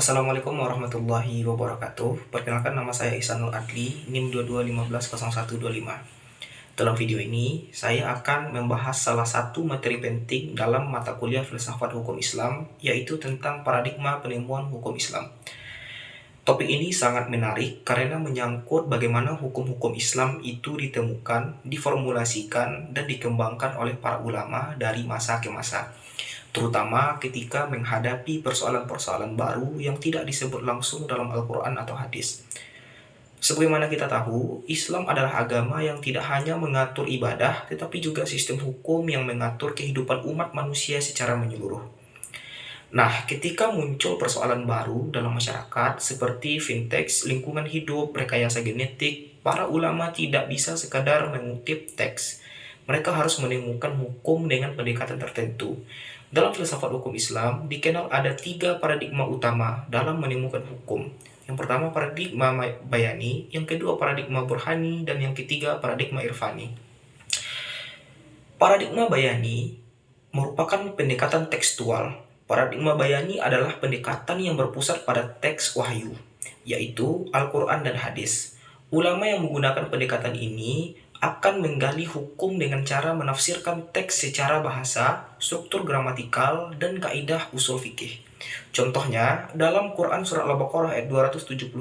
Assalamualaikum warahmatullahi wabarakatuh. Perkenalkan, nama saya Ihsanul Adli, NIM 22150125. Dalam video ini, saya akan membahas salah satu materi penting dalam mata kuliah filsafat hukum Islam, yaitu tentang paradigma penemuan hukum Islam. Topik ini sangat menarik karena menyangkut bagaimana hukum-hukum Islam itu ditemukan, diformulasikan, dan dikembangkan oleh para ulama dari masa ke masa, terutama ketika menghadapi persoalan-persoalan baru yang tidak disebut langsung dalam Al-Quran atau hadis. Sebagaimana kita tahu, Islam adalah agama yang tidak hanya mengatur ibadah, tetapi juga sistem hukum yang mengatur kehidupan umat manusia secara menyeluruh. Nah, ketika muncul persoalan baru dalam masyarakat seperti fintech, lingkungan hidup, rekayasa genetik, para ulama tidak bisa sekadar mengutip teks. Mereka harus menemukan hukum dengan pendekatan tertentu. Dalam filsafat hukum Islam, dikenal ada 3 paradigma utama dalam menemukan hukum. Yang pertama paradigma bayani, yang kedua paradigma burhani, dan yang ketiga paradigma irfani. Paradigma bayani merupakan pendekatan tekstual. Paradigma bayani adalah pendekatan yang berpusat pada teks wahyu, yaitu Al-Quran dan hadis. Ulama yang menggunakan pendekatan ini akan menggali hukum dengan cara menafsirkan teks secara bahasa, struktur gramatikal, dan kaidah usul fikih. Contohnya, dalam Quran Surah Al-Baqarah ayat 275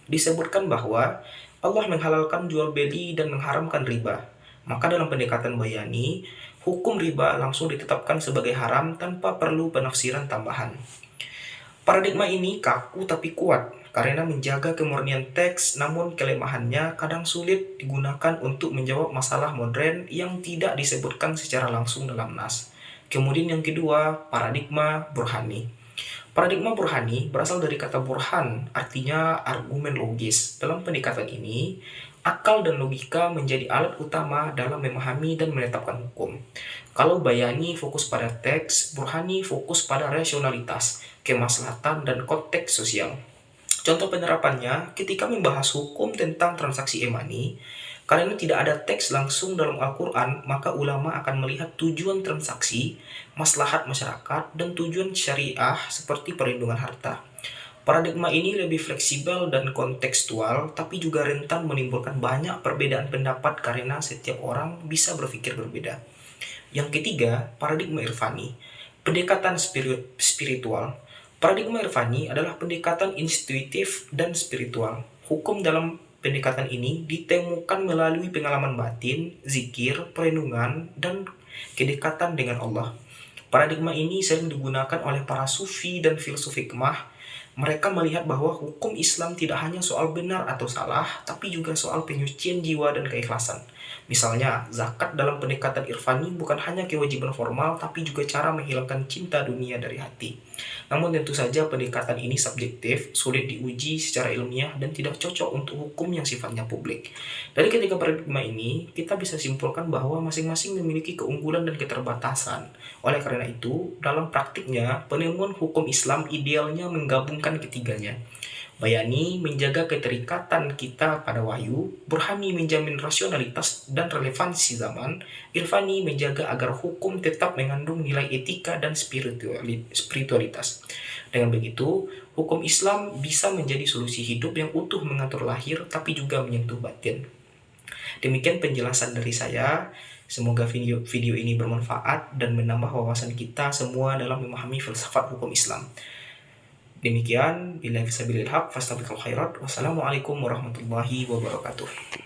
disebutkan bahwa Allah menghalalkan jual beli dan mengharamkan riba. Maka dalam pendekatan bayani, hukum riba langsung ditetapkan sebagai haram tanpa perlu penafsiran tambahan. Paradigma ini kaku tapi kuat karena menjaga kemurnian teks, namun kelemahannya kadang sulit digunakan untuk menjawab masalah modern yang tidak disebutkan secara langsung dalam nas. Kemudian yang kedua, paradigma burhani. Paradigma burhani berasal dari kata burhan, artinya argumen logis. Dalam pendekatan ini, akal dan logika menjadi alat utama dalam memahami dan menetapkan hukum. Kalau bayani fokus pada teks, burhani fokus pada rasionalitas, kemaslahatan, dan konteks sosial. Contoh penerapannya, ketika membahas hukum tentang transaksi e-money, karena tidak ada teks langsung dalam Al-Quran, maka ulama akan melihat tujuan transaksi, maslahat masyarakat, dan tujuan syariah seperti perlindungan harta. Paradigma ini lebih fleksibel dan kontekstual, tapi juga rentan menimbulkan banyak perbedaan pendapat karena setiap orang bisa berpikir berbeda. Yang ketiga, paradigma irfani, pendekatan spiritual. Paradigma irfani adalah pendekatan intuitif dan spiritual. Hukum dalam pendekatan ini ditemukan melalui pengalaman batin, zikir, perlindungan, dan kedekatan dengan Allah. Paradigma ini sering digunakan oleh para sufi dan filsuf hikmah. Mereka melihat bahwa hukum Islam tidak hanya soal benar atau salah, tapi juga soal penyucian jiwa dan keikhlasan. Misalnya, zakat dalam pendekatan irfani bukan hanya kewajiban formal, tapi juga cara menghilangkan cinta dunia dari hati. Namun tentu saja pendekatan ini subjektif, sulit diuji secara ilmiah, dan tidak cocok untuk hukum yang sifatnya publik. Dari ketiga paradigma ini, kita bisa simpulkan bahwa masing-masing memiliki keunggulan dan keterbatasan. Oleh karena itu, dalam praktiknya, penemuan hukum Islam idealnya menggabungkan ketiganya. Bayani menjaga keterikatan kita pada wahyu, burhani menjamin rasionalitas dan relevansi zaman, irfani menjaga agar hukum tetap mengandung nilai etika dan spiritualitas. Dengan begitu, hukum Islam bisa menjadi solusi hidup yang utuh mengatur lahir tapi juga menyentuh batin. Demikian penjelasan dari saya. Semoga video ini bermanfaat dan menambah wawasan kita semua dalam memahami filsafat hukum Islam. Demikian, billahi fisabilil haq, fastabiqul khairat. Wassalamualaikum warahmatullahi wabarakatuh.